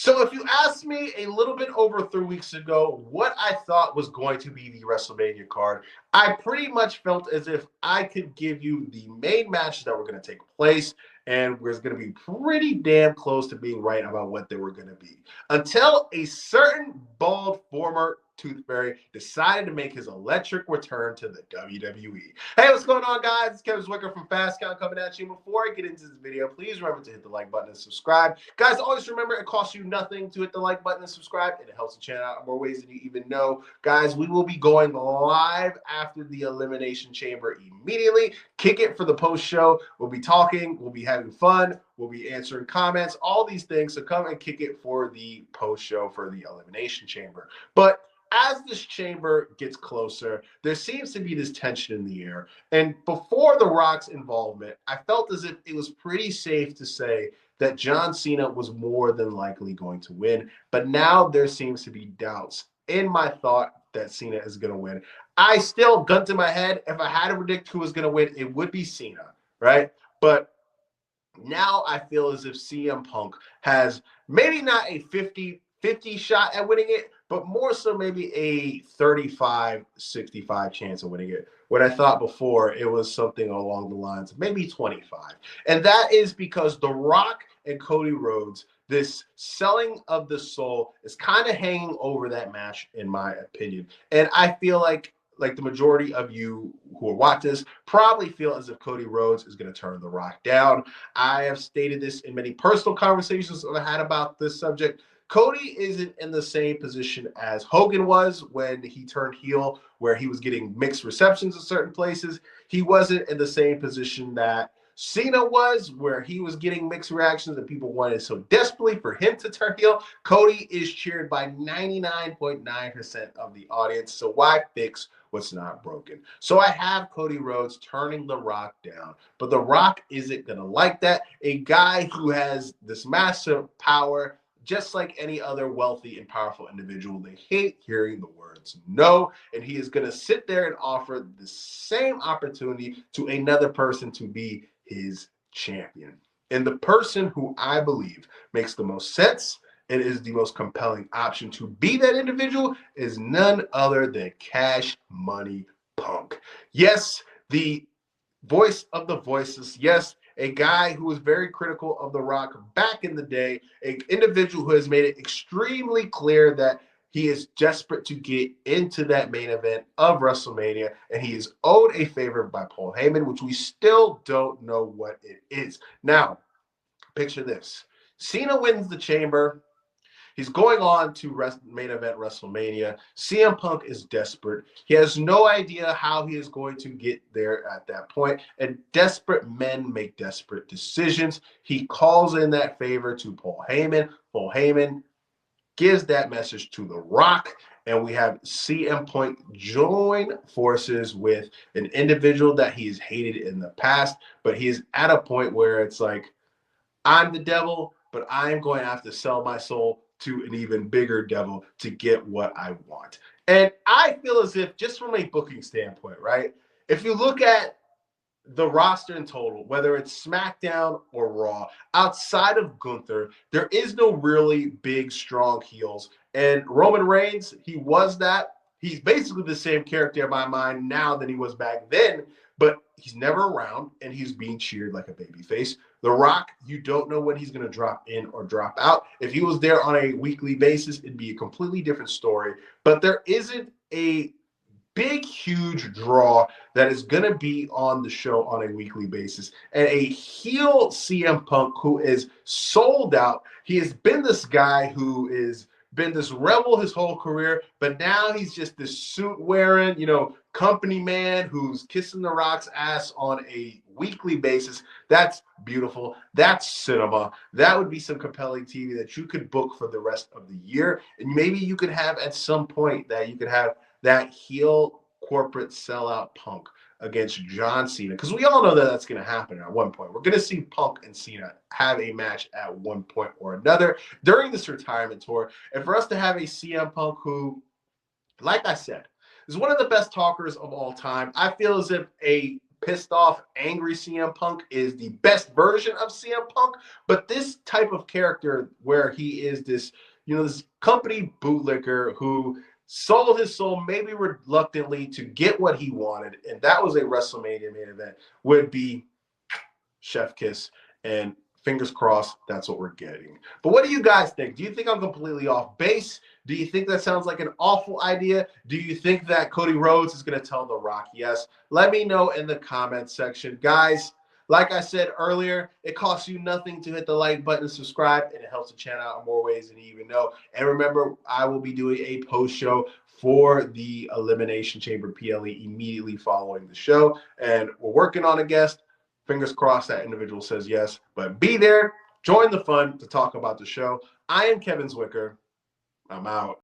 So if you asked me a little bit over 3 weeks ago what I thought was going to be the WrestleMania card, I pretty much felt as if I could give you the main matches that were going to take place, and was going to be pretty damn close to being right about what they were going to be. Until a certain bald former Tooth Fairy decided to make his electric return to the WWE. Hey, what's going on, guys? It's Kevin Zwicker from Fast Count coming at you. Before I get into this video, please remember to hit the like button and subscribe. Guys, always remember it costs you nothing to hit the like button and subscribe, and it helps the channel out in more ways than you even know. Guys, we will be going live after the Elimination Chamber immediately. Kick it for the post show. We'll be talking, we'll be having fun, we'll be answering comments, all these things. So come and kick it for the post show for the Elimination Chamber. But as this chamber gets closer, there seems to be this tension in the air. And before The Rock's involvement, I felt as if it was pretty safe to say that John Cena was more than likely going to win. But now there seems to be doubts in my thought that Cena is going to win. I still, gun to my head, if I had to predict who was going to win, it would be Cena, right? But now I feel as if CM Punk has maybe not a 50-50 shot at winning it, but more so maybe a 35-65 chance of winning it. When I thought before, it was something along the lines of maybe 25. And that is because The Rock and Cody Rhodes, this selling of the soul, is kind of hanging over that match, in my opinion. And I feel like the majority of you who are watching this probably feel as if Cody Rhodes is going to turn The Rock down. I have stated this in many personal conversations I've had about this subject. Cody isn't in the same position as Hogan was when he turned heel, where he was getting mixed receptions in certain places. He wasn't in the same position that Cena was, where he was getting mixed reactions and people wanted so desperately for him to turn heel. Cody is cheered by 99.9% of the audience. So why fix what's not broken? So I have Cody Rhodes turning The Rock down, but The Rock isn't going to like that. A guy who has this massive power, just like any other wealthy and powerful individual, they hate hearing the words no, and he is going to sit there and offer the same opportunity to another person to be his champion. And the person who I believe makes the most sense and is the most compelling option to be that individual is none other than Cash Money Punk. Yes, the voice of the voices. Yes, a guy who was very critical of The Rock back in the day, an individual who has made it extremely clear that he is desperate to get into that main event of WrestleMania, and he is owed a favor by Paul Heyman, which we still don't know what it is. Now, picture this. Cena wins the chamber. He's going on to main event WrestleMania. CM Punk is desperate. He has no idea how he is going to get there at that point. And desperate men make desperate decisions. He calls in that favor to Paul Heyman. Paul Heyman gives that message to The Rock. And we have CM Punk join forces with an individual that he has hated in the past. But he is at a point where it's like, I'm the devil, but I'm going to have to sell my soul to an even bigger devil to get what I want. And I feel as if, just from a booking standpoint, right? If you look at the roster in total, whether it's SmackDown or Raw, outside of Gunther, there is no really big, strong heels. And Roman Reigns, he was that. He's basically the same character in my mind now than he was back then, but he's never around, and he's being cheered like a babyface. The Rock, you don't know when he's going to drop in or drop out. If he was there on a weekly basis, it'd be a completely different story. But there isn't a big, huge draw that is going to be on the show on a weekly basis. And a heel CM Punk who is sold out. He has been this guy who is been this rebel his whole career, but now he's just this suit wearing, company man who's kissing The Rock's ass on a weekly basis. That's beautiful. That's cinema. That would be some compelling TV that you could book for the rest of the year. And maybe you could have at some point that you could have that heel corporate sellout Punk against John Cena, because we all know that that's going to happen at one point. We're going to see Punk and Cena have a match at one point or another during this retirement tour. And for us to have a CM Punk who, like I said, is one of the best talkers of all time, I feel as if a pissed off, angry CM Punk is the best version of CM Punk, but this type of character where he is this, this company bootlicker who sold his soul maybe reluctantly to get what he wanted, and that was a WrestleMania main event, would be chef kiss, and fingers crossed that's what we're getting. But what do you guys think? Do you think I'm completely off base? Do you think that sounds like an awful idea? Do you think that Cody Rhodes is going to tell The Rock yes? Let me know in the comments section. Guys, like I said earlier, it costs you nothing to hit the like button and subscribe, and it helps the channel out in more ways than you even know. And remember, I will be doing a post show for the Elimination Chamber PLE immediately following the show, and we're working on a guest. Fingers crossed that individual says yes, but be there, join the fun to talk about the show. I am Kevin Zwicker. I'm out.